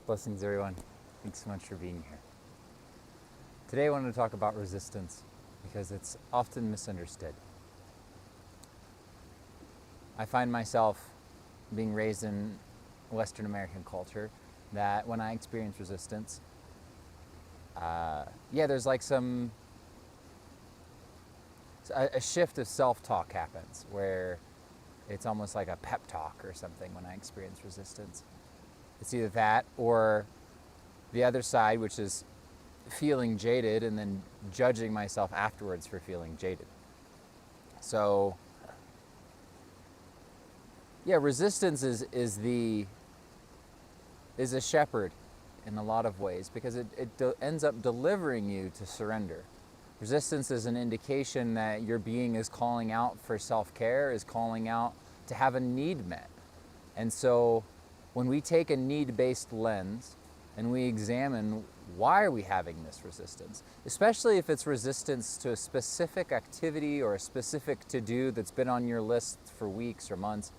Blessings, everyone. Thanks so much for being here. Today I wanted to talk about resistance because it's often misunderstood. I find myself being raised in Western American culture that when I experience resistance, there's like a shift of self-talk happens where it's almost like a pep talk or something when I experience resistance. It's either that or the other side, which is feeling jaded and then judging myself afterwards for feeling jaded. So, resistance is a shepherd in a lot of ways because it ends up delivering you to surrender. Resistance is an indication that your being is calling out for self-care, is calling out to have a need met. And so when we take a need-based lens and we examine why are we having this resistance, especially if it's resistance to a specific activity or a specific to-do that's been on your list for weeks or months,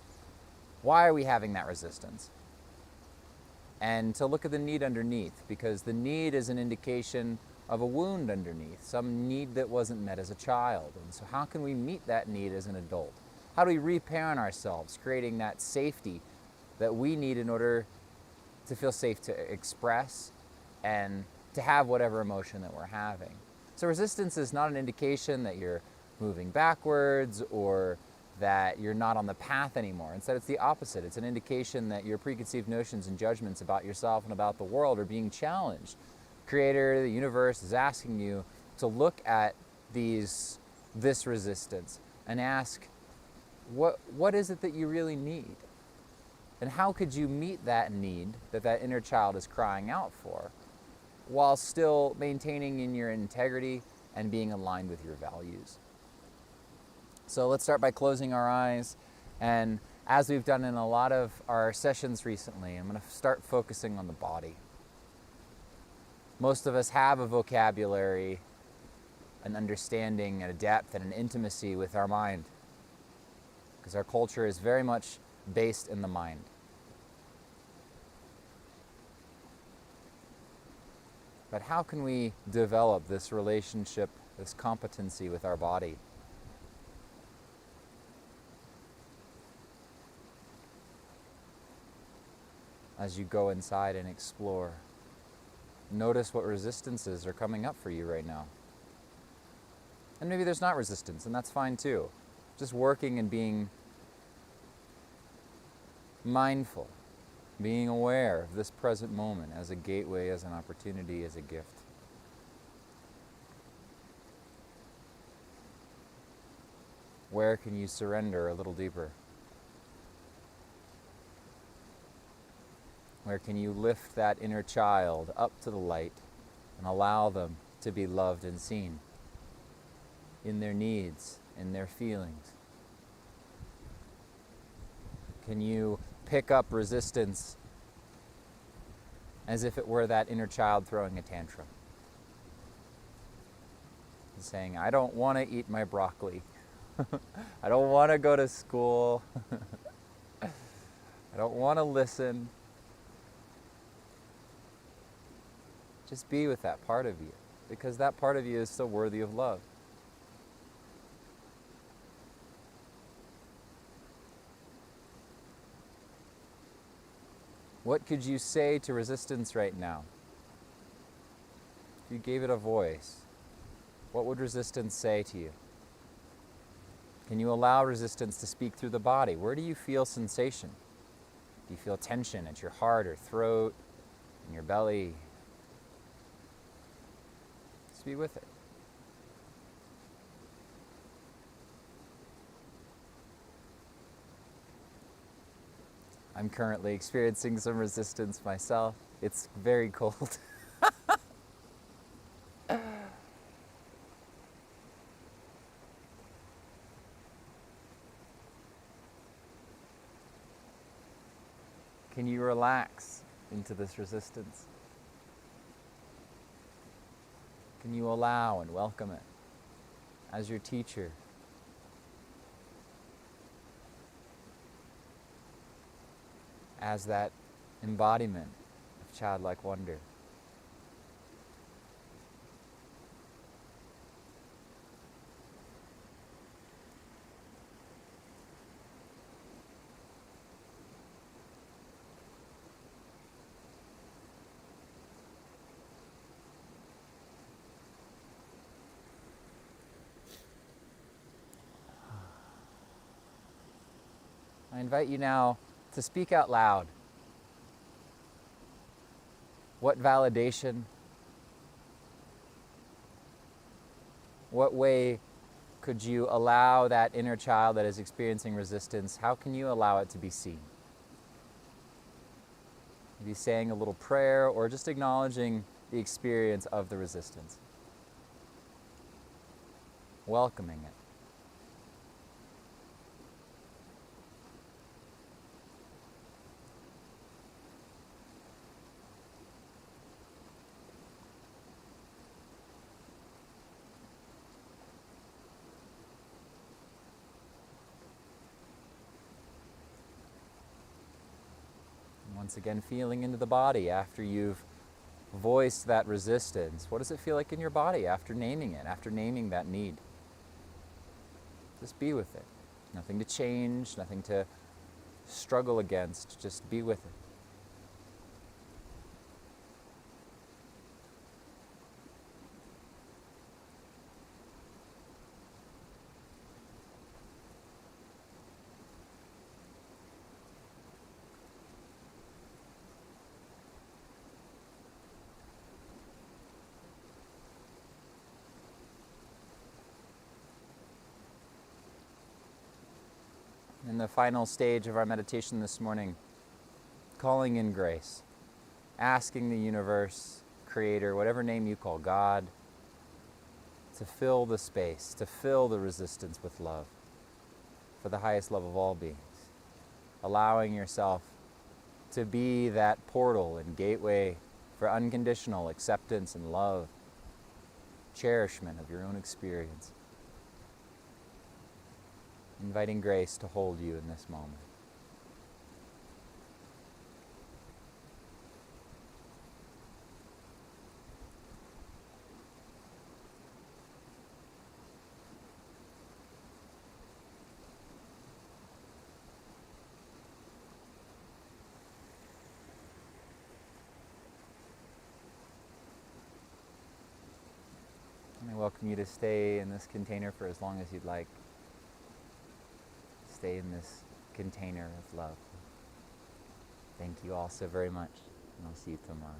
why are we having that resistance? And to look at the need underneath, because the need is an indication of a wound underneath, some need that wasn't met as a child. And so how can we meet that need as an adult? How do we reparent ourselves, creating that safety that we need in order to feel safe to express and to have whatever emotion that we're having? So resistance is not an indication that you're moving backwards or that you're not on the path anymore. Instead, it's the opposite. It's an indication that your preconceived notions and judgments about yourself and about the world are being challenged. Creator, the universe is asking you to look at this resistance and ask, what is it that you really need? And how could you meet that need that inner child is crying out for while still maintaining in your integrity and being aligned with your values? So let's start by closing our eyes. And as we've done in a lot of our sessions recently, I'm going to start focusing on the body. Most of us have a vocabulary, an understanding, and a depth, and an intimacy with our mind, because our culture is very much based in the mind. But how can we develop this relationship, this competency with our body? As you go inside and explore, notice what resistances are coming up for you right now. And maybe there's not resistance, and that's fine too. Just working and being mindful, being aware of this present moment as a gateway, as an opportunity, as a gift. Where can you surrender a little deeper? Where can you lift that inner child up to the light and allow them to be loved and seen in their needs, in their feelings? Can you pick up resistance as if it were that inner child throwing a tantrum? And saying, I don't want to eat my broccoli. I don't want to go to school. I don't want to listen. Just be with that part of you, because that part of you is so worthy of love. What could you say to resistance right now? If you gave it a voice, what would resistance say to you? Can you allow resistance to speak through the body? Where do you feel sensation? Do you feel tension at your heart or throat, in your belly? Just be with it. I'm currently experiencing some resistance myself. It's very cold. Can you relax into this resistance? Can you allow and welcome it as your teacher? As that embodiment of childlike wonder. I invite you now to speak out loud. What validation, what way could you allow that inner child that is experiencing resistance, how can you allow it to be seen? Maybe saying a little prayer or just acknowledging the experience of the resistance. Welcoming it. Once again, feeling into the body after you've voiced that resistance. What does it feel like in your body after naming it, after naming that need? Just be with it. Nothing to change, nothing to struggle against. Just be with it. In the final stage of our meditation this morning, calling in grace, asking the universe, creator, whatever name you call God, to fill the space, to fill the resistance with love for the highest love of all beings. Allowing yourself to be that portal and gateway for unconditional acceptance and love, cherishment of your own experience. Inviting grace to hold you in this moment. And I welcome you to stay in this container for as long as you'd like. Stay in this container of love. Thank you all so very much, and I'll see you tomorrow.